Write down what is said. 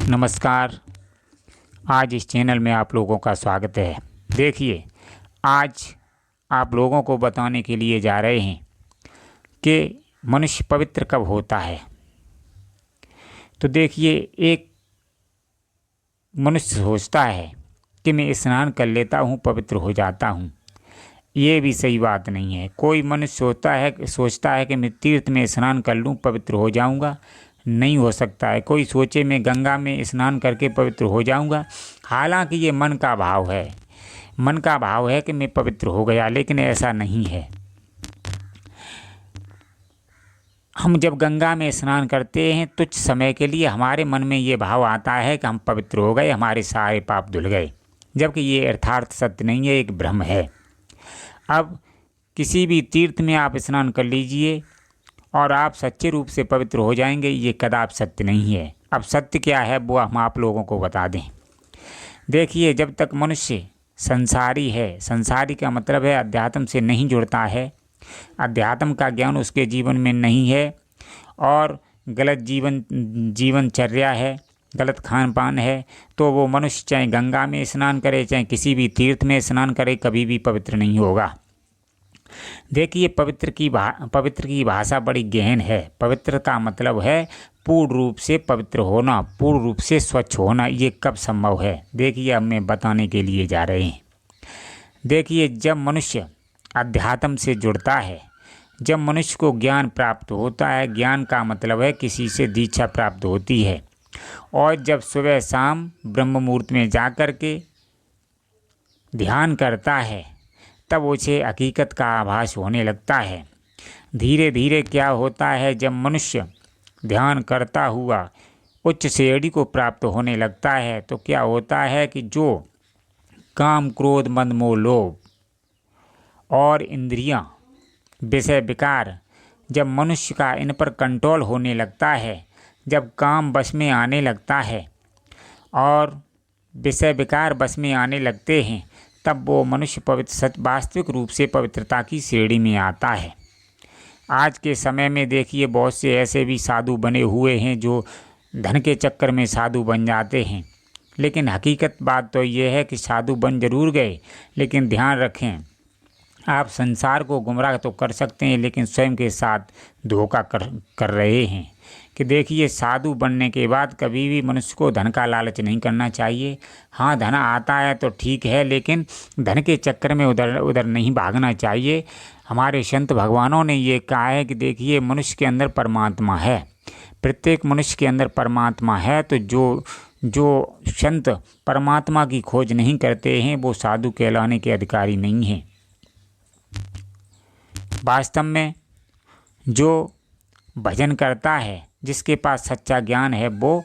नमस्कार। आज इस चैनल में आप लोगों का स्वागत है। देखिए, आज आप लोगों को बताने के लिए जा रहे हैं कि मनुष्य पवित्र कब होता है। तो देखिए, एक मनुष्य सोचता है कि मैं स्नान कर लेता हूँ, पवित्र हो जाता हूँ। ये भी सही बात नहीं है। कोई मनुष्य सोचता है कि मैं तीर्थ में स्नान कर लूँ, पवित्र हो जाऊँगा। नहीं हो सकता है। कोई सोचे मैं गंगा में स्नान करके पवित्र हो जाऊंगा। हालांकि ये मन का भाव है। मन का भाव है कि मैं पवित्र हो गया, लेकिन ऐसा नहीं है। हम जब गंगा में स्नान करते हैं तुच्छ समय के लिए हमारे मन में ये भाव आता है कि हम पवित्र हो गए, हमारे सारे पाप धुल गए, जबकि ये यथार्थ सत्य नहीं है, एक भ्रम है। अब किसी भी तीर्थ में आप स्नान कर लीजिए और आप सच्चे रूप से पवित्र हो जाएंगे, ये कदापि सत्य नहीं है। अब सत्य क्या है वो हम आप लोगों को बता दें। देखिए, जब तक मनुष्य संसारी है, संसारी का मतलब है अध्यात्म से नहीं जुड़ता है, अध्यात्म का ज्ञान उसके जीवन में नहीं है और गलत जीवनचर्या है, गलत खान पान है, तो वो मनुष्य चाहे गंगा में स्नान करे, चाहे किसी भी तीर्थ में स्नान करे, कभी भी पवित्र नहीं होगा। देखिए, पवित्र की भाषा बड़ी गहन है। पवित्र का मतलब है पूर्ण रूप से पवित्र होना, पूर्ण रूप से स्वच्छ होना। ये कब संभव है? देखिए, अब मैं बताने के लिए जा रहे हैं। देखिए, जब मनुष्य अध्यात्म से जुड़ता है, जब मनुष्य को ज्ञान प्राप्त होता है, ज्ञान का मतलब है किसी से दीक्षा प्राप्त होती है, और जब सुबह शाम ब्रह्म मुहूर्त में जा कर के ध्यान करता है, तब उसे हकीकत का आभास होने लगता है। धीरे धीरे क्या होता है, जब मनुष्य ध्यान करता हुआ उच्च श्रेणी को प्राप्त होने लगता है, तो क्या होता है कि जो काम, क्रोध, मद, मोह, लोभ और इंद्रियां, विषय विकार, जब मनुष्य का इन पर कंट्रोल होने लगता है, जब काम बस में आने लगता है और विषय विकार बस में आने लगते हैं, तब वो मनुष्य वास्तविक रूप से पवित्रता की श्रेणी में आता है। आज के समय में देखिए, बहुत से ऐसे भी साधु बने हुए हैं जो धन के चक्कर में साधु बन जाते हैं, लेकिन हकीकत बात तो ये है कि साधु बन जरूर गए, लेकिन ध्यान रखें, आप संसार को गुमराह तो कर सकते हैं, लेकिन स्वयं के साथ धोखा कर रहे हैं। कि देखिए, साधु बनने के बाद कभी भी मनुष्य को धन का लालच नहीं करना चाहिए। हाँ, धन आता है तो ठीक है, लेकिन धन के चक्कर में उधर नहीं भागना चाहिए। हमारे संत भगवानों ने ये कहा है कि देखिए, मनुष्य के अंदर परमात्मा है, प्रत्येक मनुष्य के अंदर परमात्मा है। तो जो संत परमात्मा की खोज नहीं करते हैं, वो साधु कहलाने के अधिकारी नहीं हैं। वास्तव में जो भजन करता है, जिसके पास सच्चा ज्ञान है, वो